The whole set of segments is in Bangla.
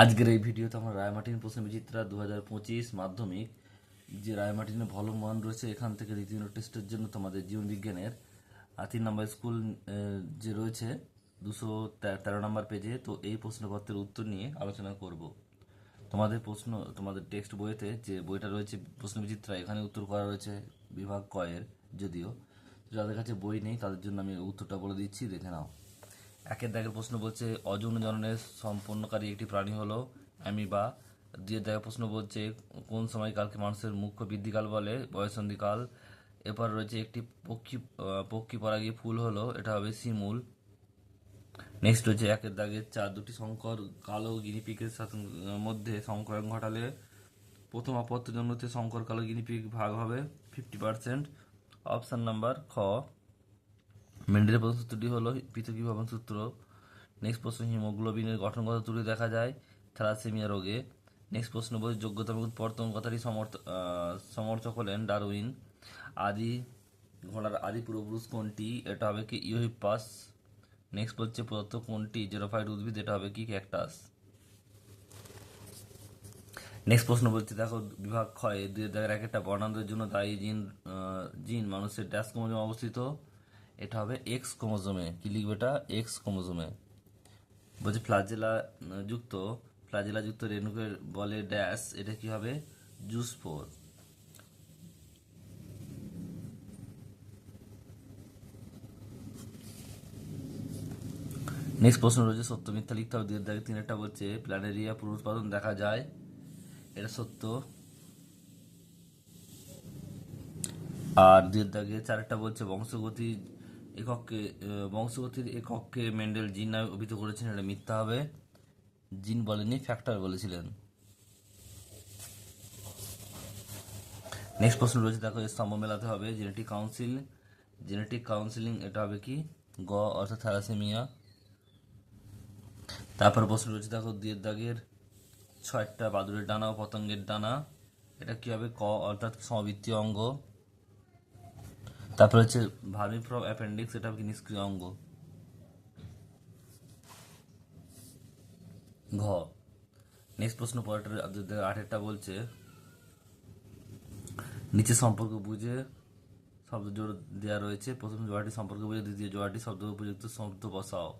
আজকের এই ভিডিওতে আমরা রায়মার্টিন প্রশ্নবিচিত্রা 2025 মাধ্যমিক যে রায়মার্টিনে ভালো মান রয়েছে এখান থেকে রীতির টেস্টের জন্য তোমাদের জীবন বিজ্ঞানের 3 নম্বর স্কুল যে রয়েছে 213 নম্বর পেজে, তো এই প্রশ্নপত্রের উত্তর নিয়ে আলোচনা করব। তোমাদের টেক্সট বইতে যে বইটা রয়েছে প্রশ্নবিচিত্রা, এখানে উত্তর করা রয়েছে বিভাগ কয়ের। যদিও যাদের কাছে বই নেই তাদের জন্য আমি উত্তরটা বলে দিচ্ছি, দেখে নাও। একের দাগের প্রশ্ন বলছে অযৌন জননের সম্পন্নকারী একটি প্রাণী হলো অ্যামিবা। দুয়ের দাগের প্রশ্ন বলছে কোন সময়কালকে মানুষের মুখ্য বৃদ্ধিকাল বলে? বয়সন্ধিকাল। এরপর রয়েছে একটি পক্ষী পরাগী ফুল হলো, এটা হবে শিমুল। নেক্সট রয়েছে একের দাগের দুটি সংকর কালো গিনিপিগের সাথে মধ্যে সংকরণ ঘটালে প্রথম অপত্য জন্মতে সংকর কালো গিনিপিগ ভাগ হবে 50%। অপশান নাম্বার খ। মেন্ডেলের প্রথম সূত্রটি হলো পৃথকীভবন সূত্র। নেক্সট প্রশ্ন, হিমোগ্লোবিনের গঠনগত ত্রুটি দেখা যায় থ্যালাসেমিয়া রোগে। নেক্সট প্রশ্ন বলছে যোগ্যতামূলক প্রথম কথাটি সমর্থক হলেন ডারউইন। ঘোড়ার আদি পূর্বপুরুষ কোনটি? এটা হবে কি ইউহিপাস। নেক্সট বলছে প্রদত্ত কোনটি জেরোফাইট উদ্ভিদ? এটা হবে কি ক্যাকটাস। নেক্সট প্রশ্ন বলছে দেখো বিভাগ ক্ষয় দুই দাগের একটা বর্ণান্ধের জন্য দায়ী জিন মানুষের ড্যাশ ক্রোমোজোমে অবস্থিত? এটা হবে এক্স ক্রোমোজোমে। কি লিখবে এটা? এক্স ক্রোমোজোমে। বলছে ফ্লাজেলা যুক্ত রেণুকের বলে ড্যাশ, এটা কি হবে? জুস্পোর। নেক্সট প্রশ্ন রয়েছে সত্য মিথ্যা লিখতে হবে। দুই দাগে 3 বলছে প্ল্যানেরিয়া পুনরুৎপাদন দেখা যায়, এটা সত্য। আর 2 দাগে 4 বলছে বংশগতির এককে মেন্ডেল জিন নামে অভিহিত করেছেন, এটা মিথ্যা হবে। জিন বলেনি, ফ্যাক্টর বলেছিলেন। নেক্সট প্রশ্ন রয়েছে দেখো স্তম্ভ মেলাতে হবে জেনেটিক কাউন্সিলিং, এটা হবে কি গ অর্থাৎ থ্যালাসেমিয়া। তারপর প্রশ্ন রয়েছে দেখো 2 দাগের 6টা বাদুড়ের ডানা ও পতঙ্গের ডানা, এটা কি হবে? ক অর্থাৎ সমবৃত্তীয় অঙ্গ। তারপর হচ্ছে ভার্মিফ্রম অ্যাপেন্ডিক্স, এটা কি নিষ্ক্রিয় অঙ্গ। ঘ। নেক্সট প্রশ্ন পরেরটা 8 বলছে নিচে সম্পর্ক বুঝে শব্দ জোড় দেওয়া রয়েছে, প্রথম জোড়াটি সম্পর্ক বুঝে দ্বিতীয় জোড়াটি শব্দ উপযুক্ত শব্দ বসাও।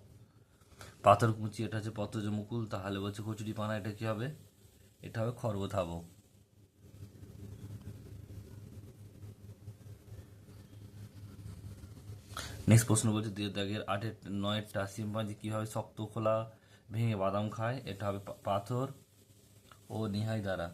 পাথরকুচি, এটা হচ্ছে পত্রজ মুকুল, তাহলে বলছে কচুরি পানা, এটা কি হবে? এটা হবে খর্বধাবক। নেক্সট প্রশ্ন বলছে 2 দাগের 9টা শিম্পাঞ্জি কিভাবে শক্ত খোলা ভেঙে বাদাম খায়? এটা হবে পাথর ও নিহাই দ্বারা।